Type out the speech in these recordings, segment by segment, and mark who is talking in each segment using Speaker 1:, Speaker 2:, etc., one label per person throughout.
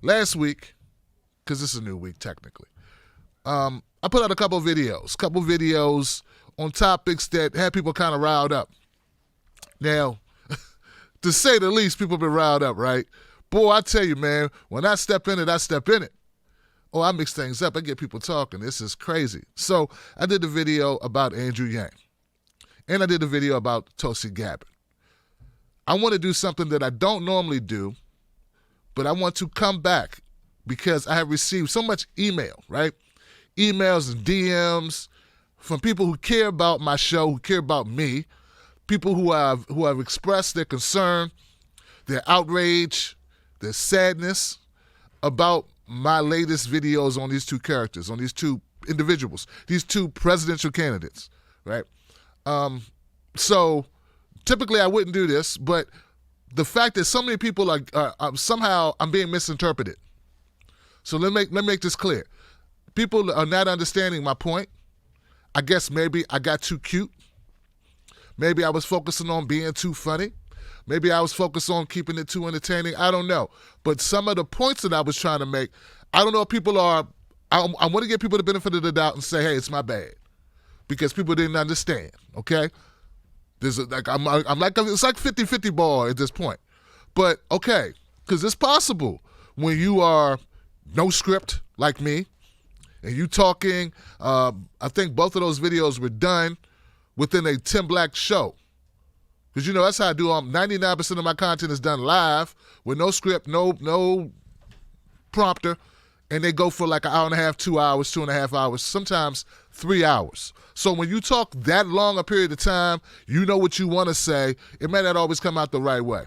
Speaker 1: last week, because this is a new week technically, I put out a couple videos on topics that had people kind of riled up. Now, to say the least, people have been riled up, right? Boy, I tell you, man, when I step in it, I step in it. Oh, I mix things up. I get people talking. This is crazy. So I did a video about Andrew Yang. And I did a video about Tulsi Gabbard. I want to do something that I don't normally do, but I want to come back because I have received so much email, right? Emails and DMs from people who care about my show, who care about me, people who have expressed their concern, their outrage, their sadness about my latest videos on these two characters, on these two individuals, these two presidential candidates, right? So typically I wouldn't do this, but the fact that so many people are somehow I'm being misinterpreted. So let me make this clear. People are not understanding my point. I guess maybe I got too cute. Maybe I was focusing on being too funny. Maybe I was focused on keeping it too entertaining. I don't know. But some of the points that I was trying to make, I don't know if people are, I want to give people the benefit of the doubt and say, hey, it's my bad. Because people didn't understand, okay? It's like 50-50 ball at this point. But, okay, because it's possible when you are no script like me and you talking, I think both of those videos were done within a Tim Black show. Because, that's how I do 99% of my content is done live with no script, no prompter, and they go for like an hour and a half, 2 hours, 2.5 hours, sometimes 3 hours. So when you talk that long a period of time, you know what you want to say. It may not always come out the right way,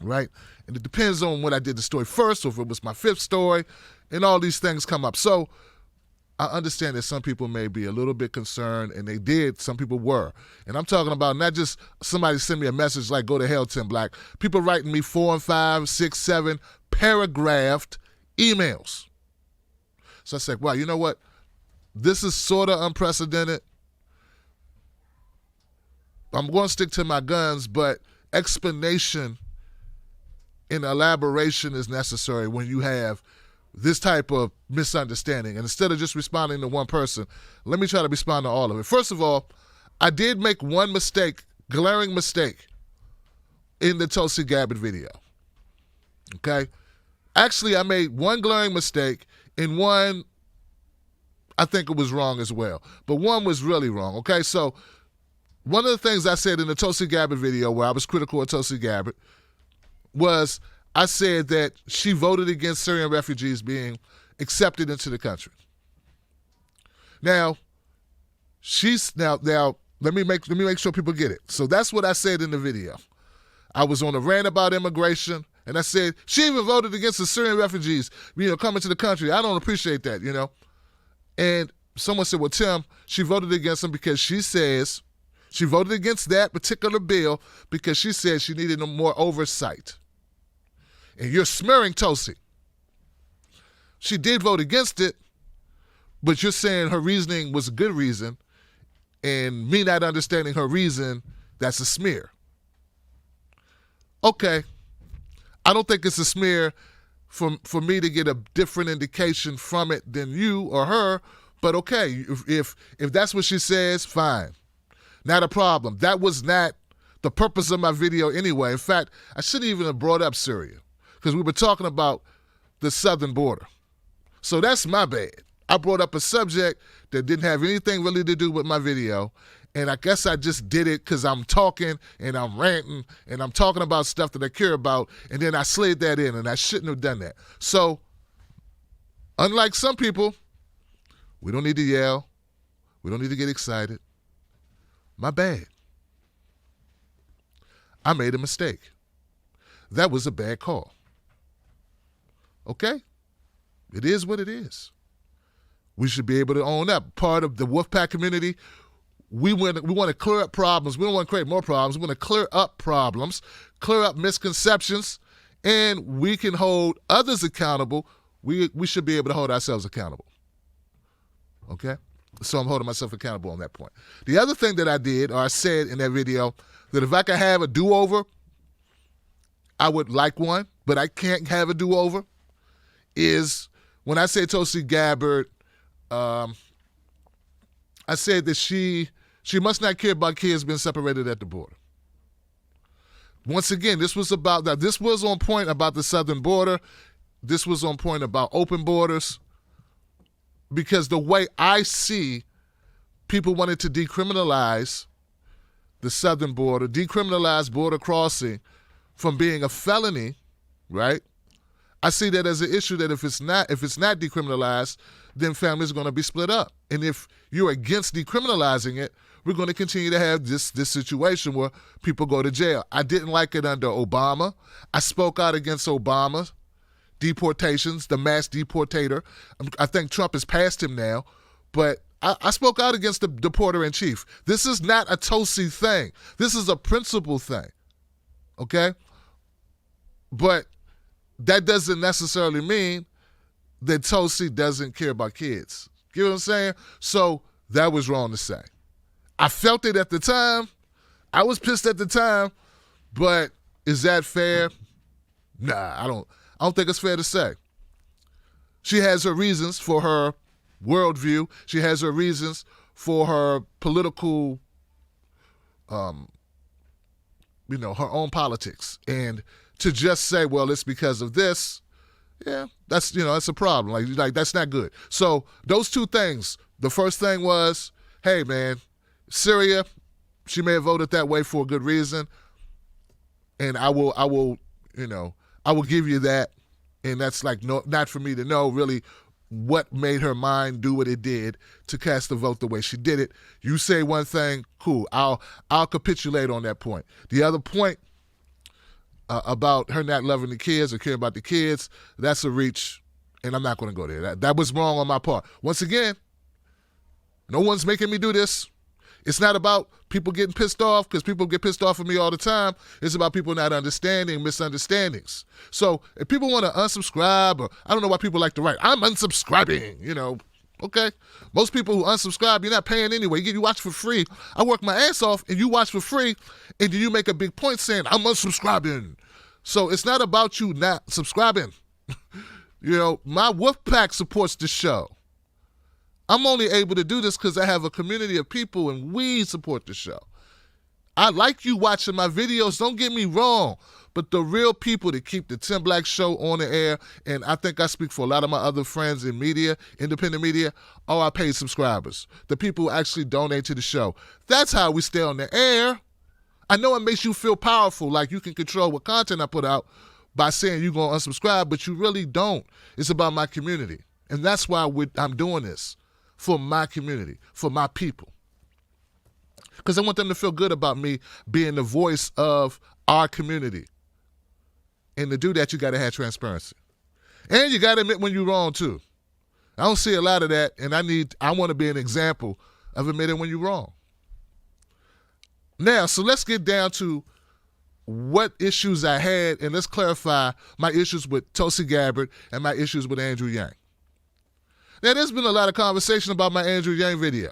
Speaker 1: right? And it depends on when I did the story first or if it was my fifth story, and all these things come up. So I understand that some people may be a little bit concerned, and they did. Some people were. And I'm talking about not just somebody send me a message like, go to hell, Tim Black. People writing me 4 and 5, 6, 7 paragraphed emails. So I said, wow, you know what? This is sort of unprecedented. I'm going to stick to my guns, but explanation and elaboration is necessary when you have this type of misunderstanding. And instead of just responding to one person, let me try to respond to all of it. First of all, I did make one mistake, glaring mistake, in the Tulsi Gabbard video. Okay? Actually, I made one glaring mistake, and one, I think it was wrong as well. But one was really wrong. Okay? So one of the things I said in the Tulsi Gabbard video where I was critical of Tulsi Gabbard was I said that she voted against Syrian refugees being accepted into the country. Now, let me make sure people get it. So that's what I said in the video. I was on a rant about immigration, and I said she even voted against the Syrian refugees, coming to the country. I don't appreciate that, And someone said, well, Tim, she voted against them because she says she voted against that particular bill because she said she needed more oversight. And you're smearing Tulsi. She did vote against it, but you're saying her reasoning was a good reason, and me not understanding her reason, that's a smear. Okay. I don't think it's a smear for me to get a different indication from it than you or her, but okay, if that's what she says, fine. Not a problem. That was not the purpose of my video anyway. In fact, I shouldn't even have brought up Syria, because we were talking about the southern border. So that's my bad. I brought up a subject that didn't have anything really to do with my video, and I guess I just did it because I'm talking and I'm ranting and I'm talking about stuff that I care about, and then I slid that in, and I shouldn't have done that. So, unlike some people, we don't need to yell. We don't need to get excited. My bad. I made a mistake. That was a bad call. Okay? It is what it is. We should be able to own up. Part of the Wolfpack community, we want to clear up problems. We don't want to create more problems. We want to clear up problems, clear up misconceptions, and we can hold others accountable. We should be able to hold ourselves accountable. Okay? So I'm holding myself accountable on that point. The other thing that I did, or I said in that video, that if I could have a do-over, I would like one, but I can't have a do-over. is when I say Tulsi Gabbard, I said that she must not care about kids being separated at the border. Once again, this was on point about the southern border. This was on point about open borders. Because the way I see people wanted to decriminalize the southern border, decriminalize border crossing from being a felony, right? I see that as an issue that if it's not decriminalized, then families are going to be split up. And if you're against decriminalizing it, we're going to continue to have this situation where people go to jail. I didn't like it under Obama. I spoke out against Obama. Deportations, the mass deportator. I think Trump has passed him now, but I spoke out against the deporter-in-chief. This is not a Tulsi thing. This is a principle thing, okay? But that doesn't necessarily mean that Tulsi doesn't care about kids. You know what I'm saying? So that was wrong to say. I felt it at the time. I was pissed at the time, but is that fair? Nah, I don't think it's fair to say. She has her reasons for her worldview. She has her reasons for her political, her own politics. And to just say, well, it's because of this, yeah, that's a problem. Like that's not good. So those two things. The first thing was, hey, man, Syria, she may have voted that way for a good reason. And I will give you that. And that's not for me to know really what made her mind do what it did to cast the vote the way she did it. You say one thing, cool. I'll capitulate on that point. The other point about her not loving the kids or caring about the kids, that's a reach, and I'm not going to go there. That was wrong on my part. Once again, no one's making me do this. It's not about people getting pissed off because people get pissed off at me all the time. It's about people not understanding misunderstandings. So if people want to unsubscribe, or I don't know why people like to write, I'm unsubscribing, okay? Most people who unsubscribe, you're not paying anyway. You watch for free. I work my ass off and you watch for free, and then you make a big point saying, I'm unsubscribing. So it's not about you not subscribing. My wolf pack supports the show. I'm only able to do this because I have a community of people and we support the show. I like you watching my videos, don't get me wrong, but the real people that keep the Tim Black Show on the air, and I think I speak for a lot of my other friends in media, independent media, are our paid subscribers, the people who actually donate to the show. That's how we stay on the air. I know it makes you feel powerful, like you can control what content I put out by saying you're going to unsubscribe, but you really don't. It's about my community, and that's why I'm doing this. For my community, for my people. Because I want them to feel good about me being the voice of our community. And to do that, you got to have transparency. And you got to admit when you're wrong, too. I don't see a lot of that, and I want to be an example of admitting when you're wrong. Now, so let's get down to what issues I had, and let's clarify my issues with Tulsi Gabbard and my issues with Andrew Yang. Now, there's been a lot of conversation about my Andrew Yang video.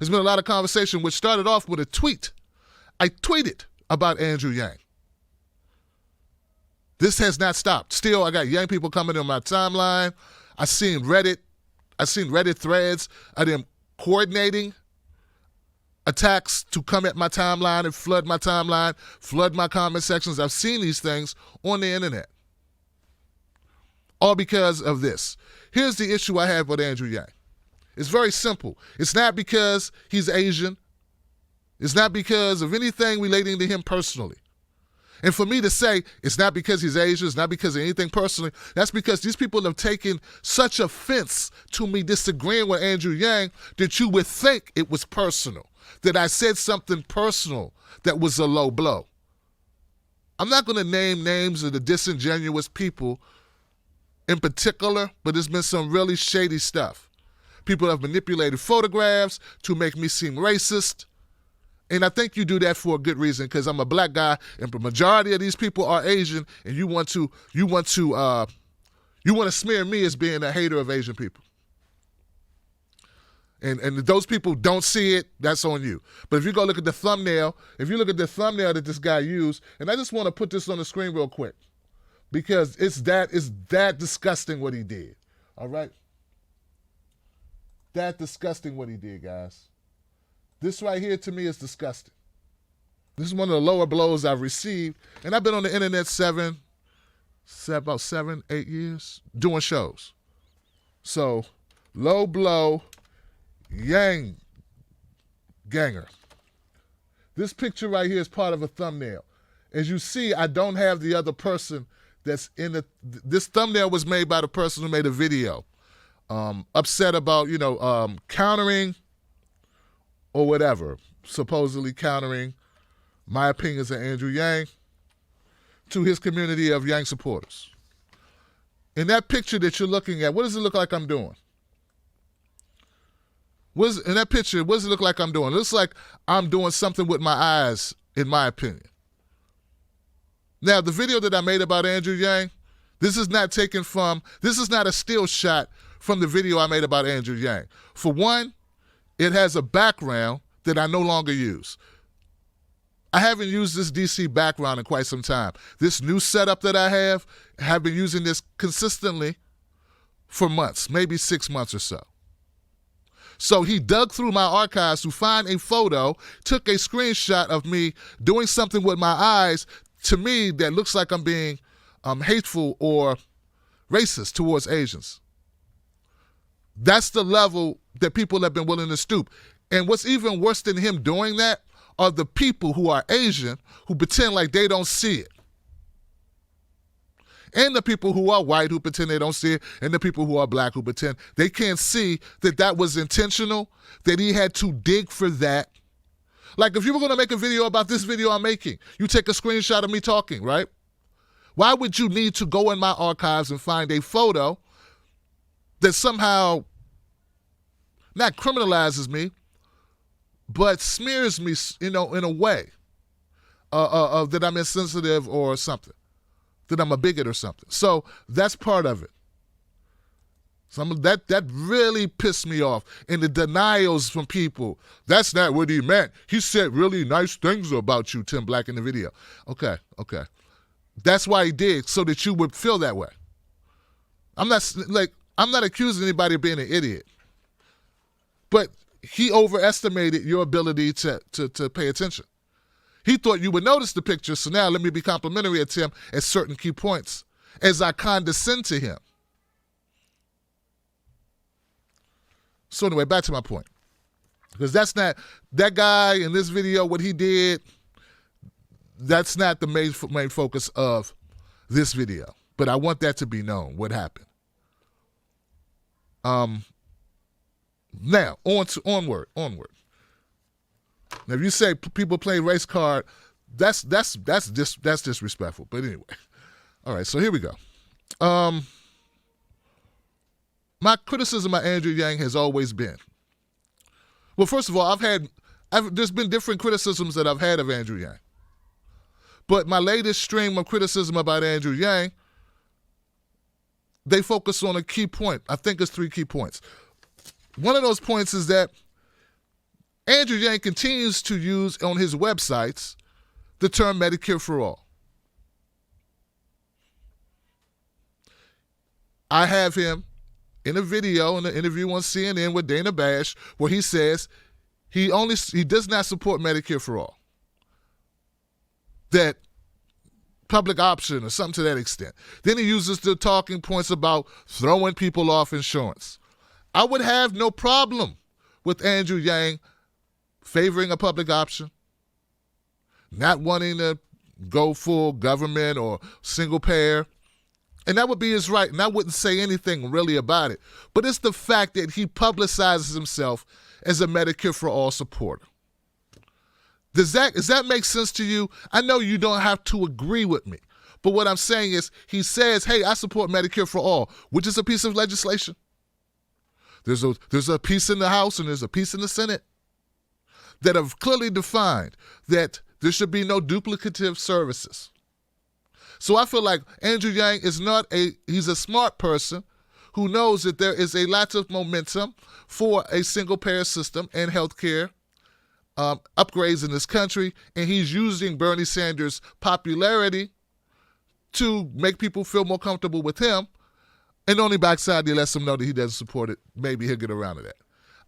Speaker 1: There's been a lot of conversation which started off with a tweet. I tweeted about Andrew Yang. This has not stopped. Still, I got young people coming on my timeline. I seen Reddit threads of them coordinating attacks to come at my timeline and flood my timeline, flood my comment sections. I've seen these things on the internet. All because of this. Here's the issue I have with Andrew Yang. It's very simple. It's not because he's Asian. It's not because of anything relating to him personally. And for me to say it's not because he's Asian, it's not because of anything personally, that's because these people have taken such offense to me disagreeing with Andrew Yang that you would think it was personal, that I said something personal that was a low blow. I'm not going to name names of the disingenuous people in particular, but there's been some really shady stuff. People have manipulated photographs to make me seem racist. And I think you do that for a good reason, because I'm a black guy and the majority of these people are Asian, and you want to smear me as being a hater of Asian people. And if those people don't see it, that's on you. But if you go look at the thumbnail, that this guy used, and I just want to put this on the screen real quick. because it's that disgusting what he did. All right? That disgusting what he did, guys. This right here to me is disgusting. This is one of the lower blows I've received. And I've been on the internet about 7, 8 years doing shows. So, low blow, Yang ganger. This picture right here is part of a thumbnail. As you see, I don't have the other person that's in the... This thumbnail was made by the person who made a video. Upset about, countering or whatever. Supposedly countering my opinions of Andrew Yang to his community of Yang supporters. In that picture that you're looking at, what does it look like I'm doing? In that picture, what does it look like I'm doing? It looks like I'm doing something with my eyes, in my opinion. Now, the video that I made about Andrew Yang, this is not a still shot from the video I made about Andrew Yang. For one, it has a background that I no longer use. I haven't used this DC background in quite some time. This new setup that I have been using this consistently for months, maybe 6 months or so. So he dug through my archives to find a photo, took a screenshot of me doing something with my eyes, to me, that looks like I'm being hateful or racist towards Asians. That's the level that people have been willing to stoop. And what's even worse than him doing that are the people who are Asian who pretend like they don't see it. And the people who are white who pretend they don't see it, and the people who are black who pretend they can't see that that was intentional, that he had to dig for that. Like if you were going to make a video about this video I'm making, you take a screenshot of me talking, right? Why would you need to go in my archives and find a photo that somehow not criminalizes me, but smears me, in a way that I'm insensitive or something, that I'm a bigot or something. So that's part of it. That really pissed me off. And the denials from people, that's not what he meant. He said really nice things about you, Tim Black, in the video. Okay. That's why he did, so that you would feel that way. I'm not accusing anybody of being an idiot. But he overestimated your ability to pay attention. He thought you would notice the picture, so now let me be complimentary at him at certain key points as I condescend to him. So anyway, back to my point. Because that's not, that guy in this video, what he did, that's not the main focus of this video. But I want that to be known, what happened. Now, onward. Now, if you say people play race card, that's disrespectful. But anyway, all right. So here we go. My criticism of Andrew Yang has always been, well, first of all, there's been different criticisms that I've had of Andrew Yang, but my latest stream of criticism about Andrew Yang, they focus on a key point. I think it's 3 key points. One of those points is that Andrew Yang continues to use on his websites the term Medicare for all. I have him in a video, in an interview on CNN with Dana Bash, where he says he does not support Medicare for all. That public option or something to that extent. Then he uses the talking points about throwing people off insurance. I would have no problem with Andrew Yang favoring a public option, not wanting to go full government or single payer. And that would be his right, and I wouldn't say anything really about it. But it's the fact that he publicizes himself as a Medicare for all supporter. Does that make sense to you? I know you don't have to agree with me, but what I'm saying is he says, hey, I support Medicare for all, which is a piece of legislation. There's a piece in the House and there's a piece in the Senate that have clearly defined that there should be no duplicative services. So I feel like Andrew Yang he's a smart person who knows that there is a lot of momentum for a single payer system and healthcare upgrades in this country, and he's using Bernie Sanders' popularity to make people feel more comfortable with him, and only backside he lets them know that he doesn't support it. Maybe he'll get around to that.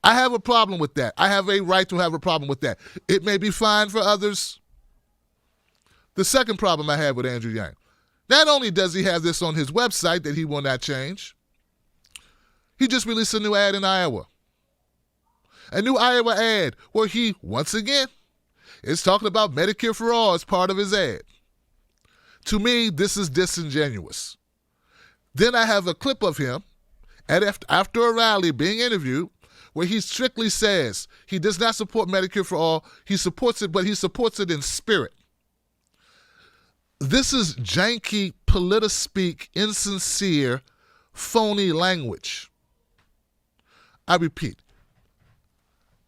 Speaker 1: I have a problem with that. I have a right to have a problem with that. It may be fine for others. The second problem I have with Andrew Yang, not only does he have this on his website that he will not change, he just released a new ad in Iowa. A new Iowa ad where he, once again, is talking about Medicare for all as part of his ad. To me, this is disingenuous. Then I have a clip of him after a rally being interviewed where he strictly says he does not support Medicare for all. He supports it, but he supports it in spirit. This is janky, politic-speak, insincere, phony language. I repeat,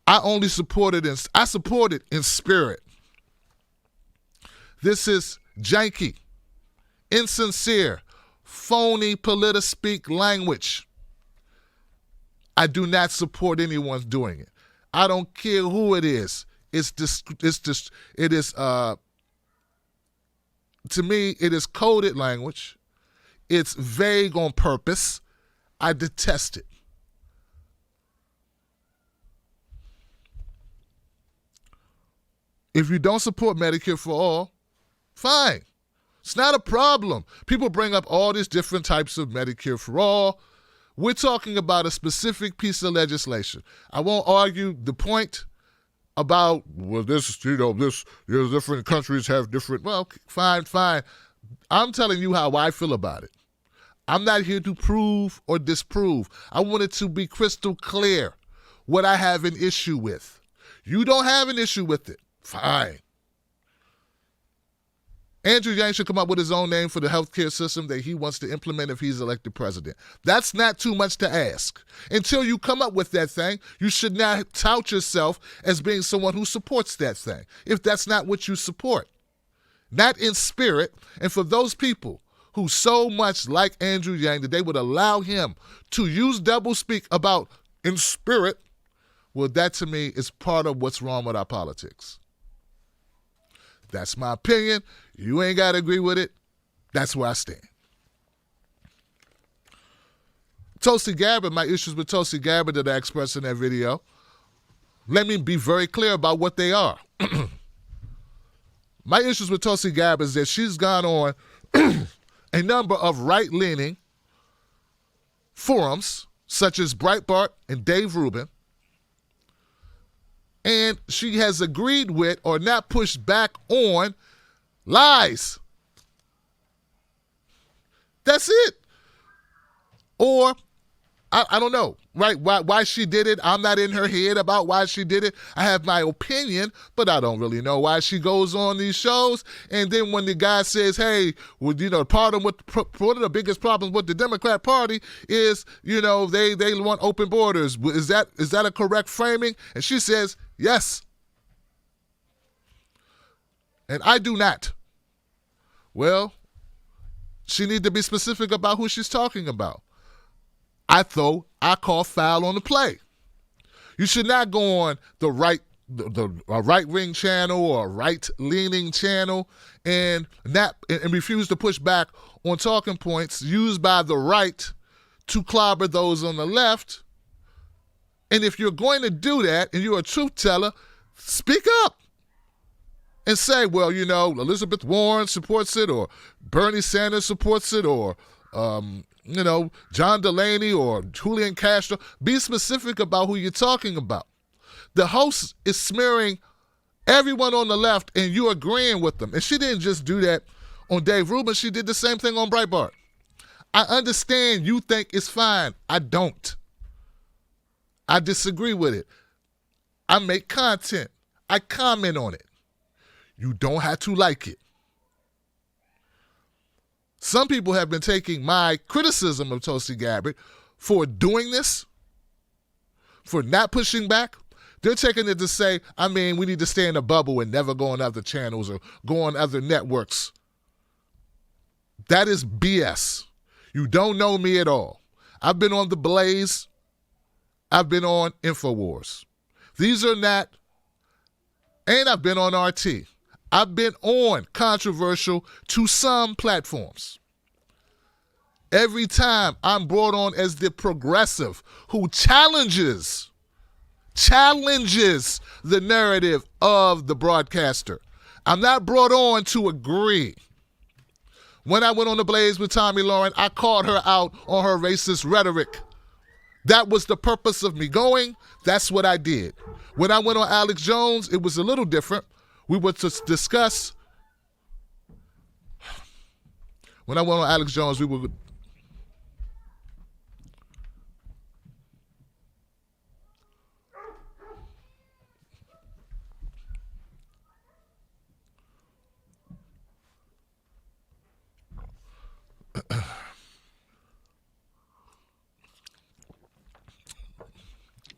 Speaker 1: I support it in spirit. This is janky, insincere, phony, politic-speak language. I do not support anyone doing it. I don't care who it is. To me, it is coded language. It's vague on purpose. I detest it. If you don't support Medicare for all, fine. It's not a problem. People bring up all these different types of Medicare for all. We're talking about a specific piece of legislation. I won't argue the point about, well, different countries have different, well, fine. I'm telling you how I feel about it. I'm not here to prove or disprove. I want it to be crystal clear what I have an issue with. You don't have an issue with it. Fine. Andrew Yang should come up with his own name for the healthcare system that he wants to implement if he's elected president. That's not too much to ask. Until you come up with that thing, you should not tout yourself as being someone who supports that thing, if that's not what you support. Not in spirit. And for those people who so much like Andrew Yang that they would allow him to use doublespeak about in spirit, well, that to me is part of what's wrong with our politics. That's my opinion. You ain't got to agree with it. That's where I stand. Tulsi Gabbard, my issues with Tulsi Gabbard that I expressed in that video, let me be very clear about what they are. My issues with Tulsi Gabbard is that she's gone on a number of right-leaning forums, such as Breitbart and Dave Rubin, and she has agreed with or not pushed back on lies. That's it. Or, I don't know, right? Why she did it. I'm not in her head about why she did it. I have my opinion, but I don't really know why she goes on these shows. And then when the guy says, hey, well, one of the biggest problems with the Democrat Party is, they want open borders. Is that a correct framing? And she says, yes. And I do not. Well, she need to be specific about who she's talking about. I call foul on the play. You should not go on the right-wing channel or a right-leaning channel and refuse to push back on talking points used by the right to clobber those on the left. And if you're going to do that and you're a truth teller, speak up and say, well, Elizabeth Warren supports it, or Bernie Sanders supports it, or John Delaney or Julian Castro. Be specific about who you're talking about. The host is smearing everyone on the left and you're agreeing with them. And she didn't just do that on Dave Rubin. She did the same thing on Breitbart. I understand you think it's fine. I don't. I disagree with it. I make content. I comment on it. You don't have to like it. Some people have been taking my criticism of Tulsi Gabbard for doing this, for not pushing back. They're taking it to say, we need to stay in a bubble and never go on other channels or go on other networks. That is BS. You don't know me at all. I've been on The Blaze. I've been on InfoWars. These are not, and I've been on RT. I've been on controversial to some platforms. Every time I'm brought on as the progressive who challenges the narrative of the broadcaster. I'm not brought on to agree. When I went on the Blaze with Tommy Lauren, I called her out on her racist rhetoric. That was the purpose of me going. That's what I did. When I went on Alex Jones, it was a little different. We were to discuss. When I went on Alex Jones, we were.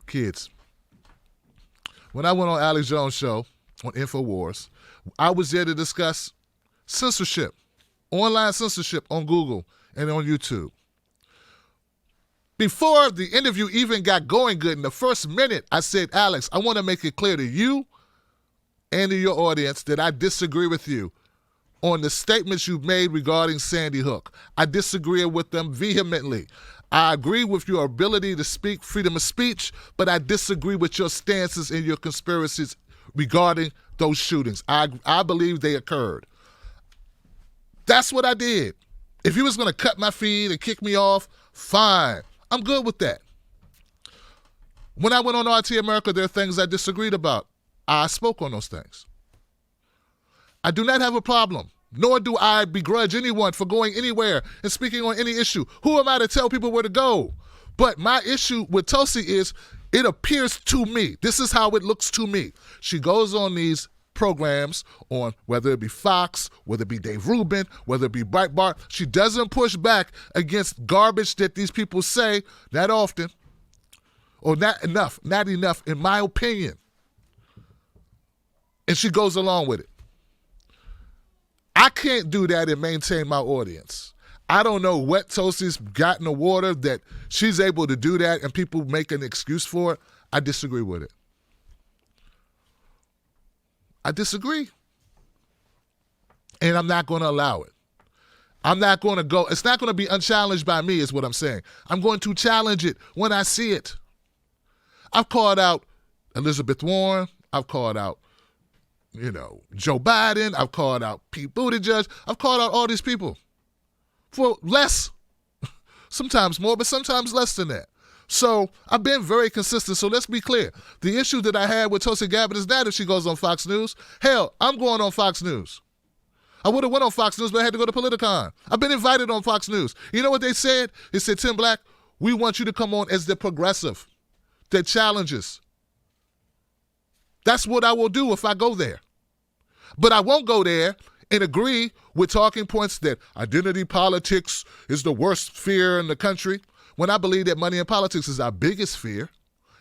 Speaker 1: Kids. When I went on Alex Jones' show on InfoWars, I was there to discuss censorship, online censorship on Google and on YouTube. Before the interview even got going good, in the first minute, I said, Alex, I want to make it clear to you and to your audience that I disagree with you on the statements you've made regarding Sandy Hook. I disagree with them vehemently. I agree with your ability to speak, freedom of speech, but I disagree with your stances and your conspiracies regarding those shootings. I believe they occurred. That's what I did. If he was going to cut my feed and kick me off, fine. I'm good with that. When I went on RT America, there are things I disagreed about. I spoke on those things. I do not have a problem, nor do I begrudge anyone for going anywhere and speaking on any issue. Who am I to tell people where to go? But my issue with Tulsi is it appears to me, this is how it looks to me. She goes on these programs on whether it be Fox, whether it be Dave Rubin, whether it be Breitbart. She doesn't push back against garbage that these people say that often, or not enough in my opinion. And she goes along with it. I can't do that and maintain my audience. I don't know what Tulsi's got in the water that she's able to do that and people make an excuse for it. I disagree with it. I disagree. And I'm not going to allow it. I'm not going to go. It's not going to be unchallenged by me is what I'm saying. I'm going to challenge it when I see it. I've called out Elizabeth Warren. I've called out Joe Biden. I've called out Pete Buttigieg. I've called out all these people for less, sometimes more, but sometimes less than that. So I've been very consistent. So let's be clear. The issue that I had with Tulsi Gabbard is not if she goes on Fox News. Hell, I'm going on Fox News. I would have went on Fox News, but I had to go to Politicon. I've been invited on Fox News. You know what they said? They said, Tim Black, we want you to come on as the progressive that challenges. That's what I will do if I go there. But I won't go there and agree with talking points that identity politics is the worst fear in the country, when I believe that money in politics is our biggest fear.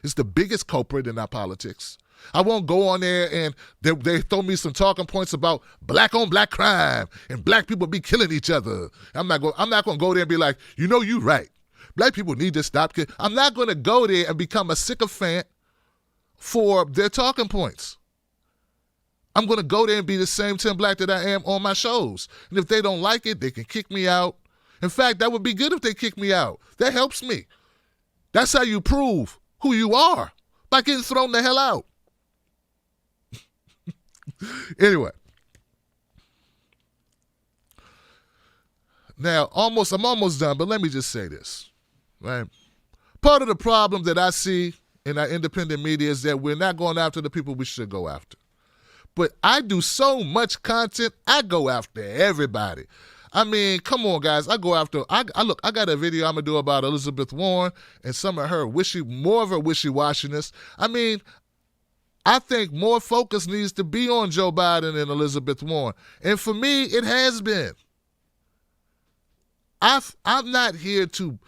Speaker 1: It's the biggest culprit in our politics. I won't go on there and they throw me some talking points about black on black crime and black people be killing each other. I'm not going to go there and be like, you're right. Black people need to stop. I'm not going to go there and become a sycophant for their talking points. I'm going to go there and be the same Tim Black that I am on my shows. And if they don't like it, they can kick me out. In fact, that would be good if they kick me out. That helps me. That's how you prove who you are, by getting thrown the hell out. Anyway. Now, I'm almost done, but let me just say this. Right? Part of the problem that I see in our independent media is that we're not going after the people we should go after. But I do so much content, I go after everybody. I mean, come on, guys. I go after, I got a video I'm going to do about Elizabeth Warren and some of her more of her wishy-washiness. I mean, I think more focus needs to be on Joe Biden and Elizabeth Warren. And for me, it has been. I'm not here to,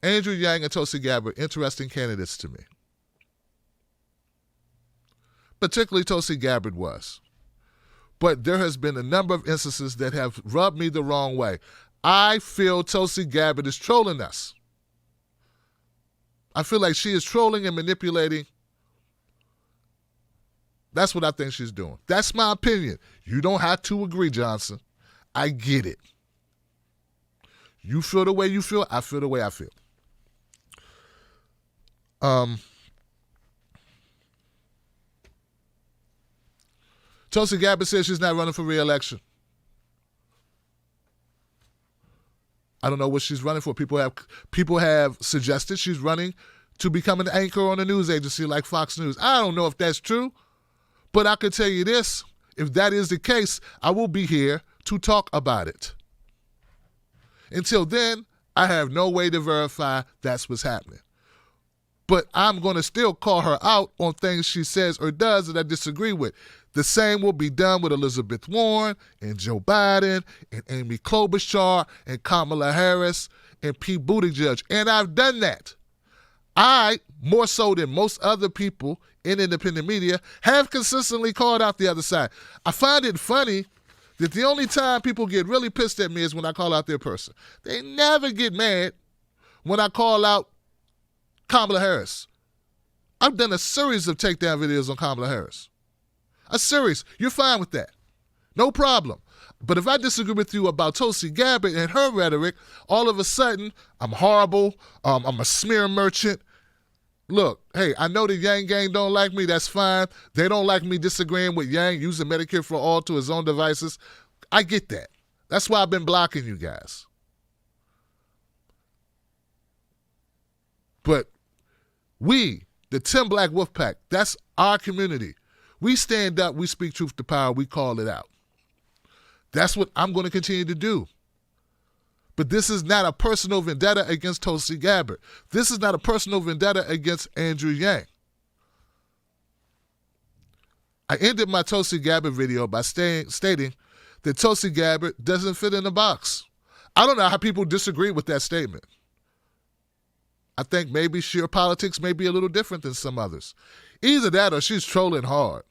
Speaker 1: Andrew Yang and Tulsi Gabbard, interesting candidates to me. Particularly Tulsi Gabbard was. But there has been a number of instances that have rubbed me the wrong way. I feel Tulsi Gabbard is trolling us. I feel like she is trolling and manipulating That's what I think she's doing. That's my opinion. You don't have to agree, Johnson. I get it. You feel the way you feel. I feel the way I feel. Tulsi Gabbard says she's not running for re-election. I don't know what she's running for. People have suggested she's running to become an anchor on a news agency like Fox News. I don't know if that's true, but I can tell you this. If that is the case, I will be here to talk about it. Until then, I have no way to verify that's what's happening. But I'm going to still call her out on things she says or does that I disagree with. The same will be done with Elizabeth Warren and Joe Biden and Amy Klobuchar and Kamala Harris and Pete Buttigieg. And I've done that. I, more so than most other people in independent media, have consistently called out the other side. I find it funny that the only time people get really pissed at me is when I call out their person. They never get mad when I call out Kamala Harris. I've done a series of takedown videos on Kamala Harris. A series. You're fine with that. No problem. But if I disagree with you about Tulsi Gabbard and her rhetoric, all of a sudden, I'm horrible, I'm a smear merchant. Look, hey, I know the Yang gang don't like me. That's fine. They don't like me disagreeing with Yang using Medicare for All to his own devices. I get that. That's why I've been blocking you guys. But we, the 10 Black Wolf Pack, that's our community. We stand up, we speak truth to power, we call it out. That's what I'm going to continue to do. But this is not a personal vendetta against Tulsi Gabbard. This is not a personal vendetta against Andrew Yang. I ended my Tulsi Gabbard video by stating that Tulsi Gabbard doesn't fit in the box. I don't know how people disagree with that statement. I think maybe sheer politics may be a little different than some others. Either that or she's trolling hard.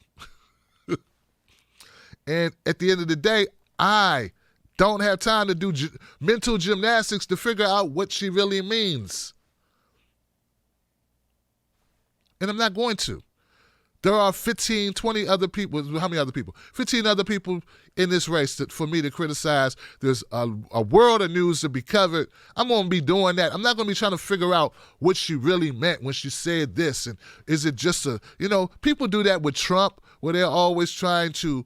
Speaker 1: And at the end of the day, I don't have time to do mental gymnastics to figure out what she really means. And I'm not going to. There are 15, 20 other people. How many other people? 15 other people in this race for me to criticize. There's a world of news to be covered. I'm going to be doing that. I'm not going to be trying to figure out what she really meant when she said this. And is it just people do that with Trump, where they're always trying to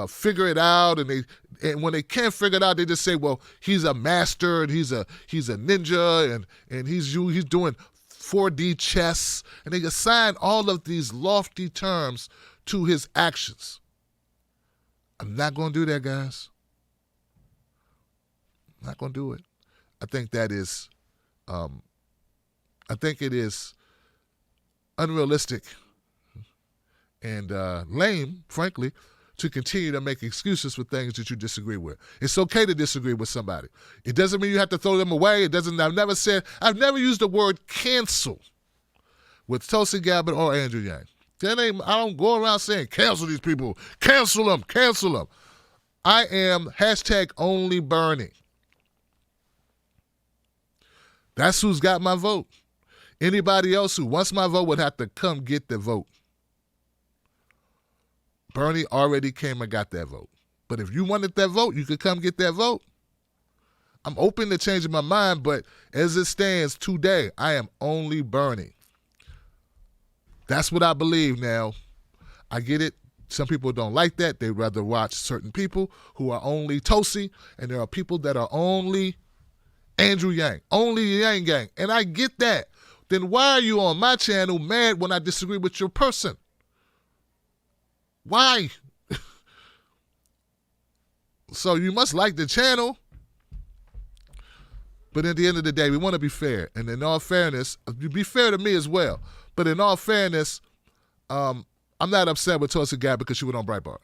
Speaker 1: figure it out, and when they can't figure it out, they just say, well, he's a master and he's a ninja and he's doing 4D chess, and they assign all of these lofty terms to his actions. I'm not going to do that, guys. I'm not going to do it. I think that is, it is unrealistic and lame, frankly, to continue to make excuses for things that you disagree with. It's okay to disagree with somebody. It doesn't mean you have to throw them away. I've never used the word cancel with Tulsi Gabbard or Andrew Yang. I don't go around saying cancel these people, cancel them. I am #only Bernie. That's who's got my vote. Anybody else who wants my vote would have to come get the vote. Bernie already came and got that vote. But if you wanted that vote, you could come get that vote. I'm open to changing my mind, but as it stands today, I am only Bernie. That's what I believe now. I get it. Some people don't like that. They'd rather watch certain people who are only Tulsi, and there are people that are only Andrew Yang, only the Yang gang. And I get that. Then why are you on my channel mad when I disagree with your person? Why? So you must like the channel. But at the end of the day, we want to be fair. And in all fairness, be fair to me as well. But in all fairness, I'm not upset with Tulsi Gabbard because she went on Breitbart.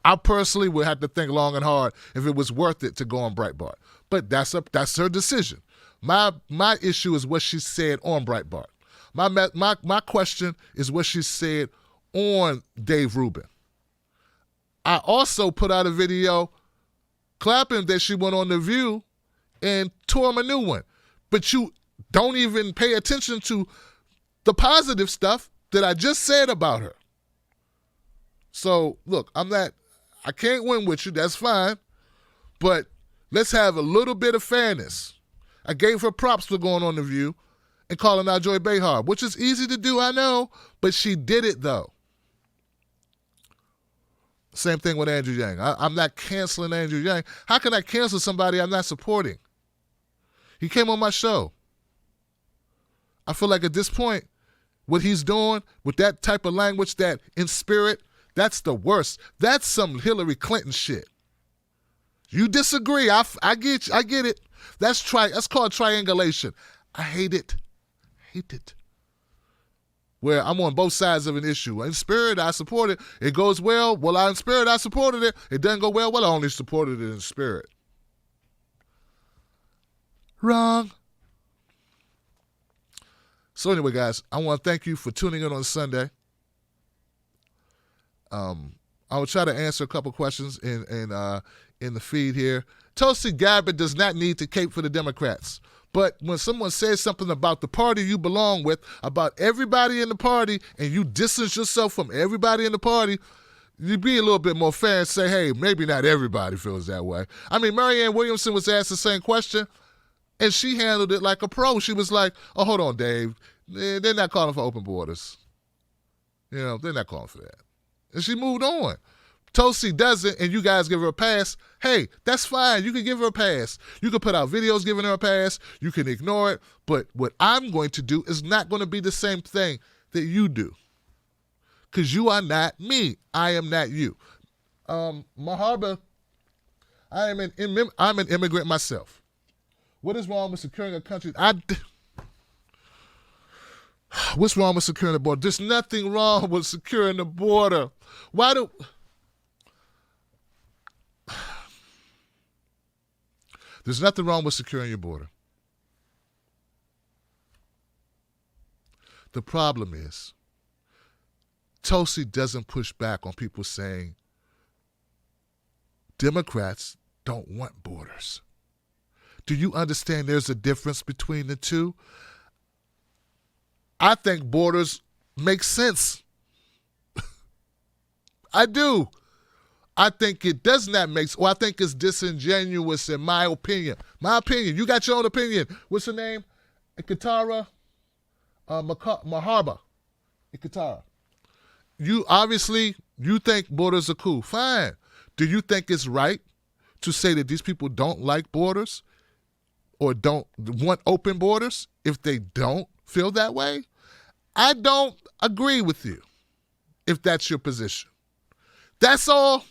Speaker 1: I personally would have to think long and hard if it was worth it to go on Breitbart. But that's her decision. My issue is what she said on Breitbart. My question is what she said on Dave Rubin. I also put out a video clapping that she went on The View and tore him a new one. But you don't even pay attention to the positive stuff that I just said about her. So, look, I can't win with you. That's fine. But let's have a little bit of fairness. I gave her props for going on The View and calling out Joy Behar, which is easy to do, I know, but she did it, though. Same thing with Andrew Yang. I'm not canceling Andrew Yang. How can I cancel somebody I'm not supporting? He came on my show. I feel like at this point, what he's doing with that type of language, that in spirit, that's the worst. That's some Hillary Clinton shit. You disagree. I get it. That's called triangulation. I hate it. Where I'm on both sides of an issue. In spirit, I support it. It goes well. Well, in spirit, I supported it. It doesn't go well. Well, I only supported it in spirit. Wrong. So anyway, guys, I want to thank you for tuning in on Sunday. I will try to answer a couple questions in the feed here. Tulsi Gabbard does not need to cape for the Democrats. But when someone says something about the party you belong with, about everybody in the party, and you distance yourself from everybody in the party, you be a little bit more fair and say, hey, maybe not everybody feels that way. I mean, Marianne Williamson was asked the same question, and she handled it like a pro. She was like, oh, hold on, Dave. They're not calling for open borders. They're not calling for that. And she moved on. Tulsi doesn't, and you guys give her a pass. Hey, that's fine. You can give her a pass. You can put out videos giving her a pass. You can ignore it. But what I'm going to do is not going to be the same thing that you do. Because you are not me. I am not you. Mahaba, I'm an immigrant myself. What is wrong with securing a country? What's wrong with securing the border? There's nothing wrong with securing the border. There's nothing wrong with securing your border. The problem is, Tulsi doesn't push back on people saying Democrats don't want borders. Do you understand there's a difference between the two? I think borders make sense. I do. I think it does not make sense. Or I think it's disingenuous in my opinion. My opinion. You got your own opinion. What's her name? Ikatara Mahaba. Ikatara. You think borders are cool. Fine. Do you think it's right to say that these people don't like borders or don't want open borders if they don't feel that way? I don't agree with you if that's your position. That's all.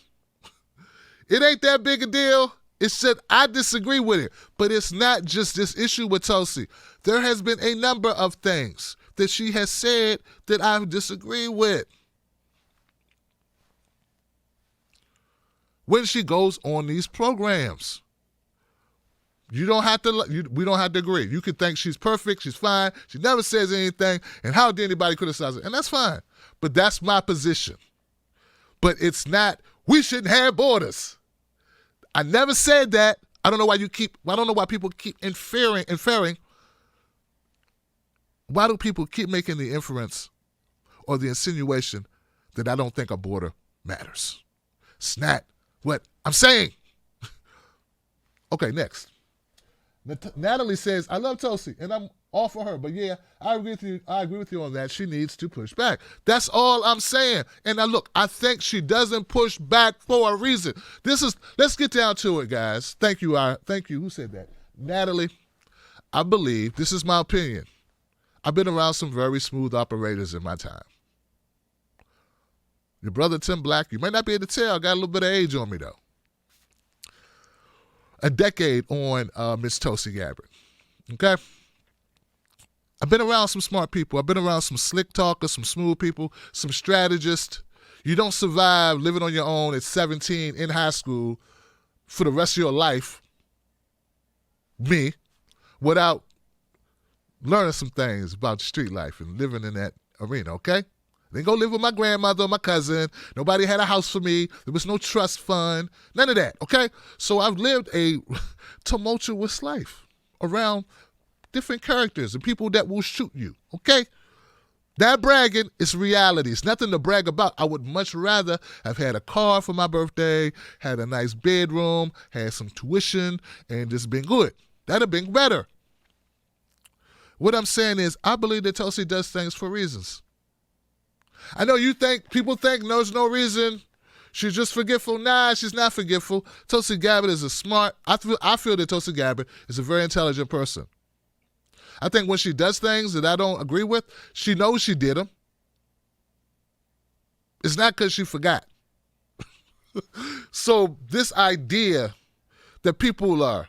Speaker 1: It ain't that big a deal. It's just I disagree with it. But it's not just this issue with Tulsi. There has been a number of things that she has said that I disagree with. When she goes on these programs, we don't have to agree. You can think she's perfect, she's fine, she never says anything, and how dare anybody criticize it? And that's fine. But that's my position. But it's not, we shouldn't have borders. I never said that. I don't know why people keep inferring. Why do people keep making the inference or the insinuation that I don't think a border matters? It's not what I'm saying. Okay, next. Natalie says, I love Tulsi, and I'm all for her. But yeah, I agree with you on that. She needs to push back. That's all I'm saying. And now look, I think she doesn't push back for a reason. Let's get down to it, guys. Thank you. Who said that? Natalie, I believe, this is my opinion. I've been around some very smooth operators in my time. Your brother Tim Black, you may not be able to tell, got a little bit of age on me though. A decade on Miss Tulsi Gabbard. Okay? I've been around some smart people. I've been around some slick talkers, some smooth people, some strategists. You don't survive living on your own at 17 in high school for the rest of your life, me, without learning some things about street life and living in that arena, okay? I didn't go live with my grandmother or my cousin. Nobody had a house for me. There was no trust fund. None of that, okay? So I've lived a tumultuous life around different characters and people that will shoot you, okay? Not bragging, it's reality. It's nothing to brag about. I would much rather have had a car for my birthday, had a nice bedroom, had some tuition, and just been good. That'd have been better. What I'm saying is, I believe that Tulsi does things for reasons. I know people think there's no reason. She's just forgetful. Nah, she's not forgetful. Tulsi Gabbard is I feel that Tulsi Gabbard is a very intelligent person. I think when she does things that I don't agree with, she knows she did them. It's not because she forgot. So this idea that people are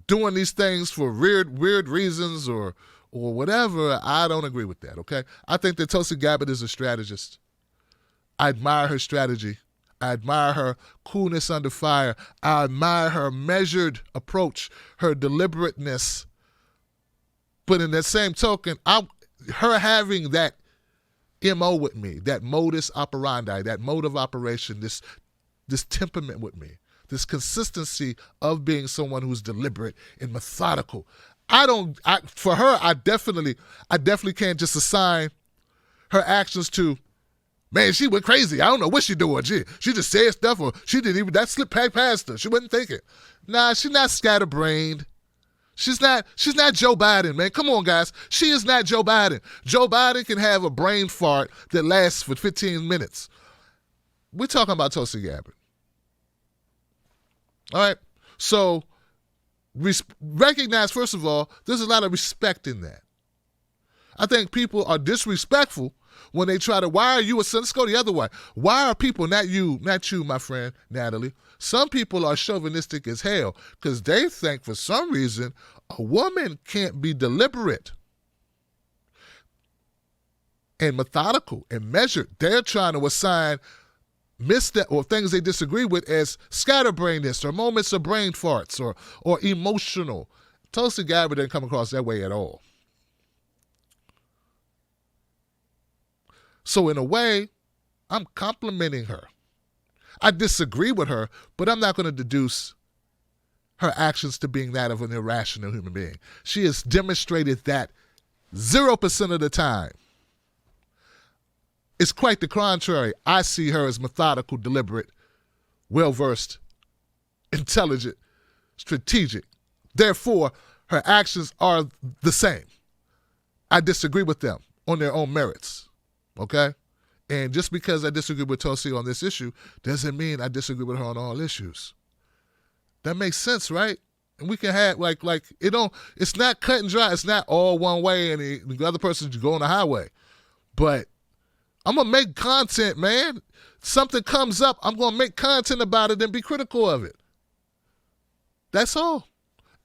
Speaker 1: doing these things for weird reasons or whatever, I don't agree with that, okay? I think that Tulsi Gabbard is a strategist. I admire her strategy. I admire her coolness under fire. I admire her measured approach, her deliberateness. But in that same token, her having that MO with me, that modus operandi, that mode of operation, this temperament with me, this consistency of being someone who's deliberate and methodical. For her, I definitely can't just assign her actions to, man, she went crazy. I don't know what she doing. She just said stuff, or she didn't even, that slipped past her. She wasn't thinking. Nah, she's not scatterbrained. She's not Joe Biden, man. Come on, guys. She is not Joe Biden. Joe Biden can have a brain fart that lasts for 15 minutes. We're talking about Tulsi Gabbard. All right? So recognize, first of all, there's a lot of respect in that. I think people are disrespectful when they try to, why are you a son? Let's go the other way. Why are people, not you, my friend, Natalie, some people are chauvinistic as hell because they think for some reason a woman can't be deliberate and methodical and measured. They're trying to assign misstep or things they disagree with as scatterbrainness or moments of brain farts or emotional. Tulsi Gabbard didn't come across that way at all. So in a way, I'm complimenting her. I disagree with her, but I'm not going to deduce her actions to being that of an irrational human being. She has demonstrated that 0% of the time. It's quite the contrary. I see her as methodical, deliberate, well-versed, intelligent, strategic. Therefore, her actions are the same. I disagree with them on their own merits, okay? And just because I disagree with Tulsi on this issue doesn't mean I disagree with her on all issues. That makes sense, right? And we can have, it's not cut and dry. It's not all one way and the other person's going the highway. But I'm going to make content, man. Something comes up, I'm going to make content about it and be critical of it. That's all.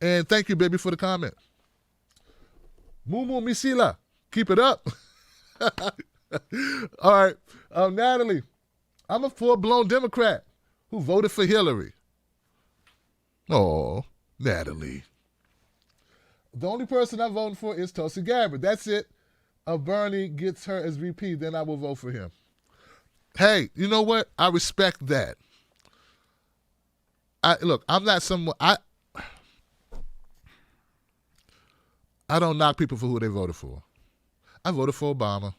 Speaker 1: And thank you, baby, for the comment. Mumu Misila, keep it up. All right. Natalie, I'm a full-blown Democrat who voted for Hillary. Oh, Natalie. The only person I'm voting for is Tulsi Gabbard. That's it. If Bernie gets her as VP, then I will vote for him. Hey, you know what? I respect that. I'm not someone... I don't knock people for who they voted for. I voted for Obama.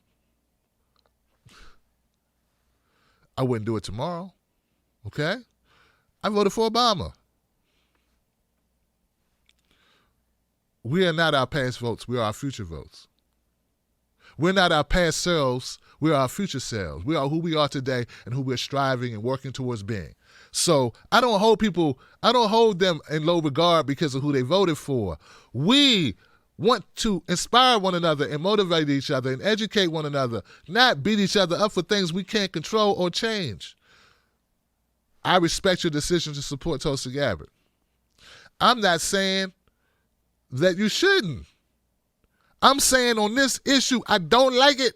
Speaker 1: I wouldn't do it tomorrow, okay? I voted for Obama. We are not our past votes. We are our future votes. We're not our past selves. We are our future selves. We are who we are today and who we're striving and working towards being. So I don't hold them in low regard because of who they voted for. We want to inspire one another and motivate each other and educate one another, not beat each other up for things we can't control or change. I respect your decision to support Tulsi Gabbard. I'm not saying that you shouldn't. I'm saying on this issue, I don't like it.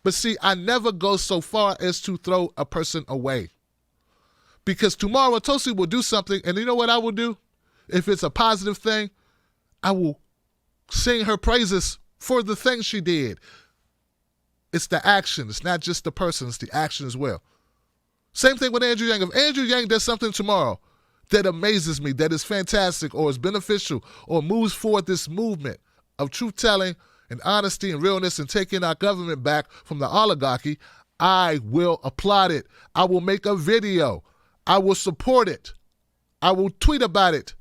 Speaker 1: But see, I never go so far as to throw a person away. Because tomorrow Tulsi will do something, and you know what I will do? If it's a positive thing, I will sing her praises for the thing she did. It's the action. It's not just the person. It's the action as well. Same thing with Andrew Yang. If Andrew Yang does something tomorrow that amazes me, that is fantastic or is beneficial or moves forward this movement of truth-telling and honesty and realness and taking our government back from the oligarchy, I will applaud it. I will make a video. I will support it. I will tweet about it.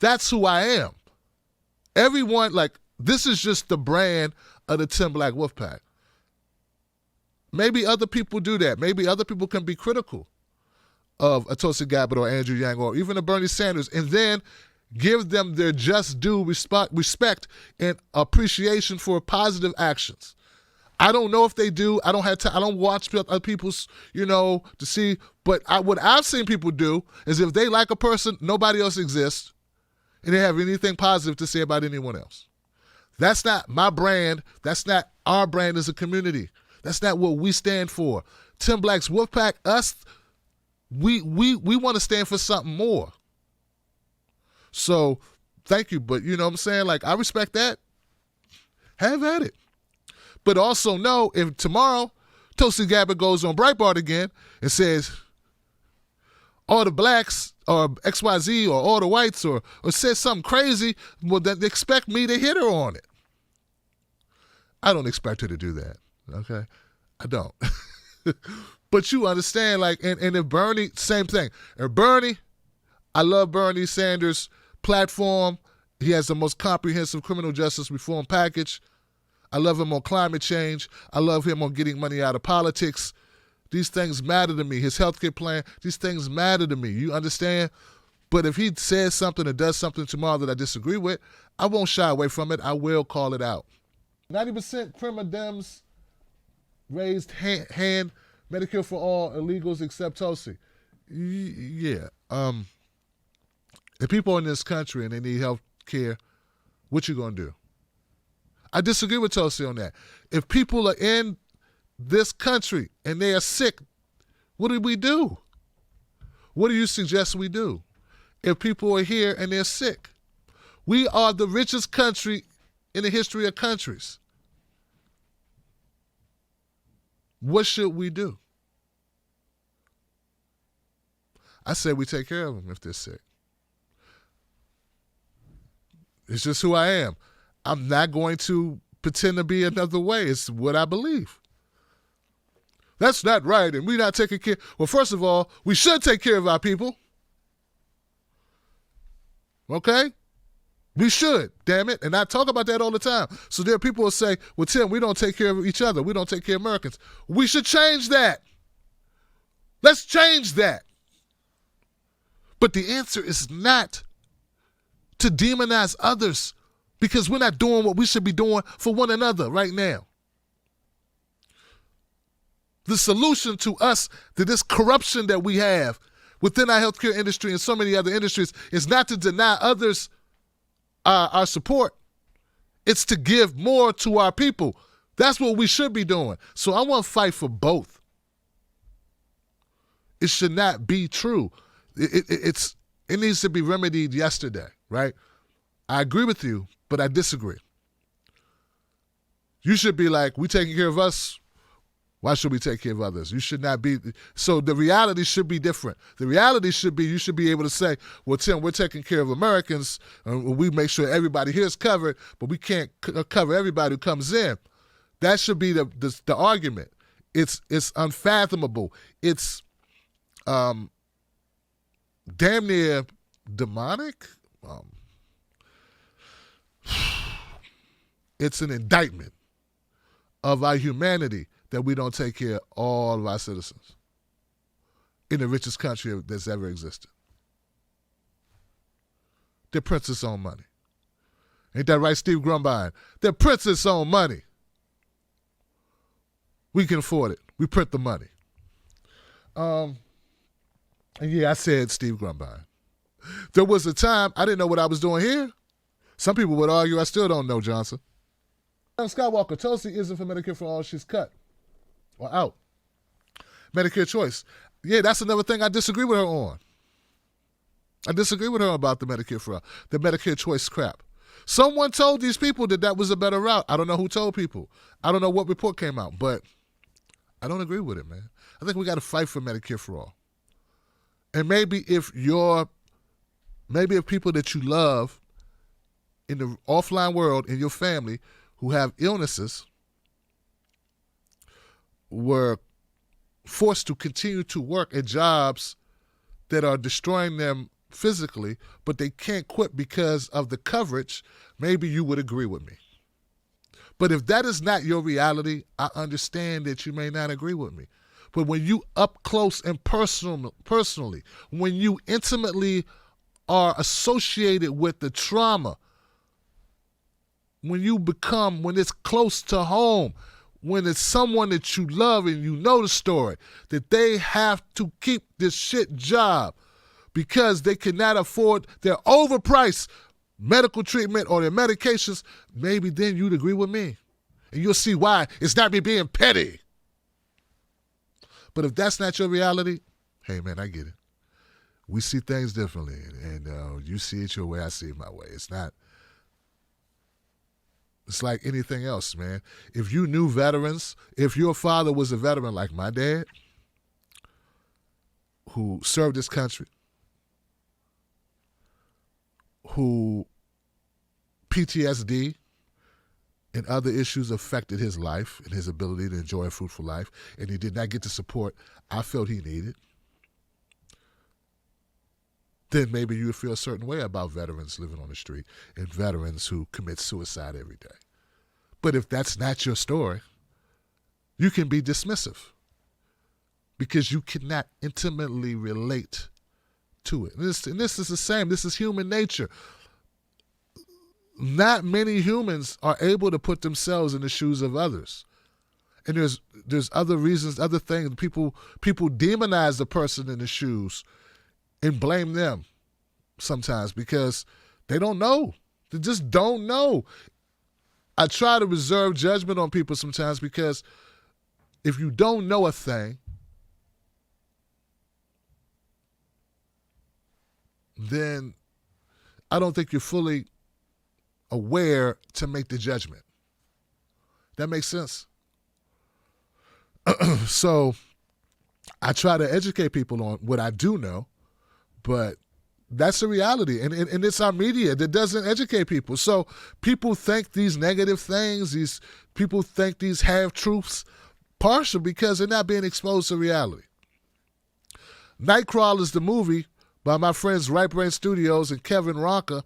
Speaker 1: That's who I am. Everyone, like, this is just the brand of the Tim Black Wolfpack. Maybe other people do that. Maybe other people can be critical of a Tulsi Gabbard or Andrew Yang or even a Bernie Sanders, and then give them their just due respect and appreciation for positive actions. I don't know if they do. I don't have time. I don't watch other people's, to see. But what I've seen people do is if they like a person, nobody else exists, and they have anything positive to say about anyone else. That's not my brand. That's not our brand as a community. That's not what we stand for. Tim Black's Wolfpack, us, we want to stand for something more. So, thank you. But you know what I'm saying? Like, I respect that. Have at it. But also know if tomorrow Tulsi Gabbard goes on Breitbart again and says all the blacks or XYZ or all the whites or says something crazy, well, then expect me to hit her on it. I don't expect her to do that. Okay? I don't. But you understand, like, and if Bernie, same thing. And Bernie, I love Bernie Sanders' platform. He has the most comprehensive criminal justice reform package. I love him on climate change. I love him on getting money out of politics. These things matter to me. His healthcare plan, these things matter to me. You understand? But if he says something or does something tomorrow that I disagree with, I won't shy away from it. I will call it out. 90% criminal Dems raised hand Medicare for all illegals except Tulsi. Yeah. If people in this country and they need health care, what you going to do? I disagree with Tulsi on that. If people are in this country and they are sick, what do we do? What do you suggest we do? If people are here and they're sick, we are the richest country in the history of countries. What should we do? I say we take care of them if they're sick. It's just who I am. I'm not going to pretend to be another way. It's what I believe. That's not right, and we're not taking care. Well, first of all, we should take care of our people. Okay? We should, damn it. And I talk about that all the time. So there are people who say, well, Tim, we don't take care of each other. We don't take care of Americans. We should change that. Let's change that. But the answer is not to demonize others, because we're not doing what we should be doing for one another right now. The solution to this corruption that we have within our healthcare industry and so many other industries is not to deny others our support. It's to give more to our people. That's what we should be doing. So I want to fight for both. It should not be true. It needs to be remedied yesterday, right? I agree with you, but I disagree. You should be like, we taking care of us. Why should we take care of others? You should not be. So the reality should be different. The reality should be, you should be able to say, well, Tim, we're taking care of Americans, and we make sure everybody here is covered, but we can't cover everybody who comes in. That should be the argument. It's unfathomable. It's damn near demonic. It's an indictment of our humanity that we don't take care of all of our citizens in the richest country that's ever existed. They're prints its own money. Ain't that right, Steve Grumbine? They're prints its own money. We can afford it. We print the money. And yeah, I said Steve Grumbine. There was a time I didn't know what I was doing here. Some people would argue I still don't know, Johnson. Skywalker, Tulsi isn't for Medicare for all. She's cut or out. Medicare choice. Yeah, that's another thing I disagree with her on. I disagree with her about the Medicare for all, the Medicare choice crap. Someone told these people that was a better route. I don't know who told people. I don't know what report came out, but I don't agree with it, man. I think we got to fight for Medicare for all. And maybe if people that you love in the offline world, in your family, who have illnesses were forced to continue to work at jobs that are destroying them physically, but they can't quit because of the coverage, maybe you would agree with me. But if that is not your reality, I understand that you may not agree with me. But when you up close and personally, when you intimately are associated with the trauma, when it's close to home, when it's someone that you love and you know the story, that they have to keep this shit job because they cannot afford their overpriced medical treatment or their medications, maybe then you'd agree with me. And you'll see why it's not me being petty. But if that's not your reality, hey man, I get it. We see things differently, and you see it your way, I see it my way. It's like anything else, man. If you knew veterans, if your father was a veteran like my dad, who served this country, who PTSD and other issues affected his life and his ability to enjoy a fruitful life, and he did not get the support I felt he needed, then maybe you would feel a certain way about veterans living on the street and veterans who commit suicide every day. But if that's not your story, you can be dismissive because you cannot intimately relate to it. And this is the same. This is human nature. Not many humans are able to put themselves in the shoes of others. And there's other reasons, other things. People demonize the person in the shoes and blame them sometimes because they don't know. They just don't know. I try to reserve judgment on people sometimes because if you don't know a thing, then I don't think you're fully aware to make the judgment. That makes sense? So I try to educate people on what I do know, but that's the reality. And it's our media that doesn't educate people. So people think these negative things, people think these half-truths, partial because they're not being exposed to reality. Nightcrawlers, the movie by my friends Right Brain Studios and Kevin Ronka,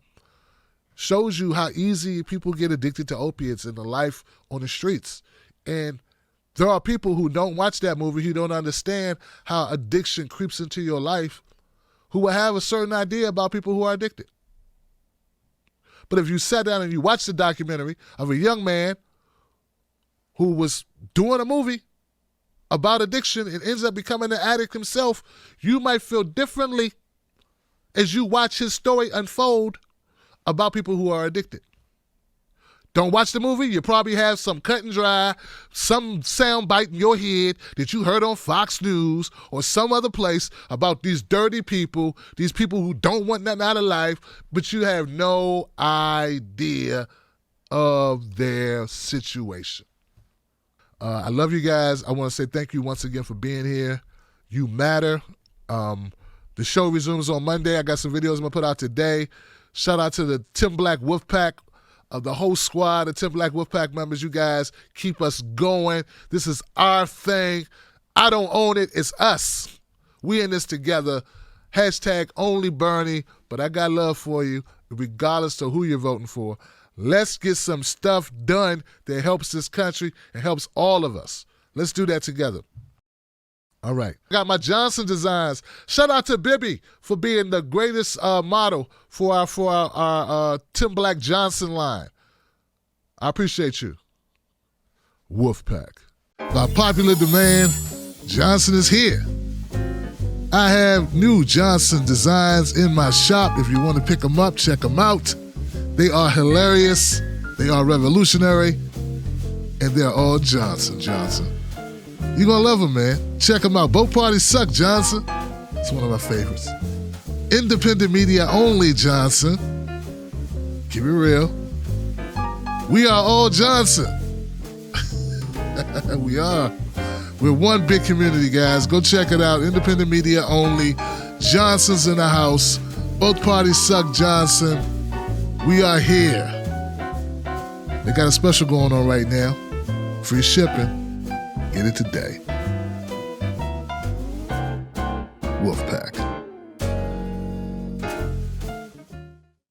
Speaker 1: shows you how easy people get addicted to opiates in the life on the streets. And there are people who don't watch that movie, who don't understand how addiction creeps into your life, who will have a certain idea about people who are addicted. But if you sat down and you watched the documentary of a young man who was doing a movie about addiction and ends up becoming an addict himself, you might feel differently as you watch his story unfold about people who are addicted. Don't watch the movie. You probably have some cut and dry, some sound bite in your head that you heard on Fox News or some other place about these dirty people, these people who don't want nothing out of life, but you have no idea of their situation. I love you guys. I want to say thank you once again for being here. You matter. The show resumes on Monday. I got some videos I'm going to put out today. Shout out to the Tim Black Wolfpack, the whole squad of Tim Black Wolfpack members. You guys keep us going. This is our thing. I don't own it. It's us. We in this together. Hashtag only Bernie. But I got love for you, regardless of who you're voting for. Let's get some stuff done that helps this country and helps all of us. Let's do that together. All right. I got my Johnson designs. Shout out to Bibby for being the greatest model for our Tim Black Johnson line. I appreciate you. Wolfpack. By popular demand, Johnson is here. I have new Johnson designs in my shop. If you want to pick them up, check them out. They are hilarious. They are revolutionary. And they're all Johnson. You're going to love them, man. Check them out. Both parties suck, Johnson. It's one of my favorites. Independent media only, Johnson. Keep it real. We are all Johnson. We are. We're one big community, guys. Go check it out. Independent media only. Johnson's in the house. Both parties suck, Johnson. We are here. They got a special going on right now. Free shipping. Get it today. Wolfpack.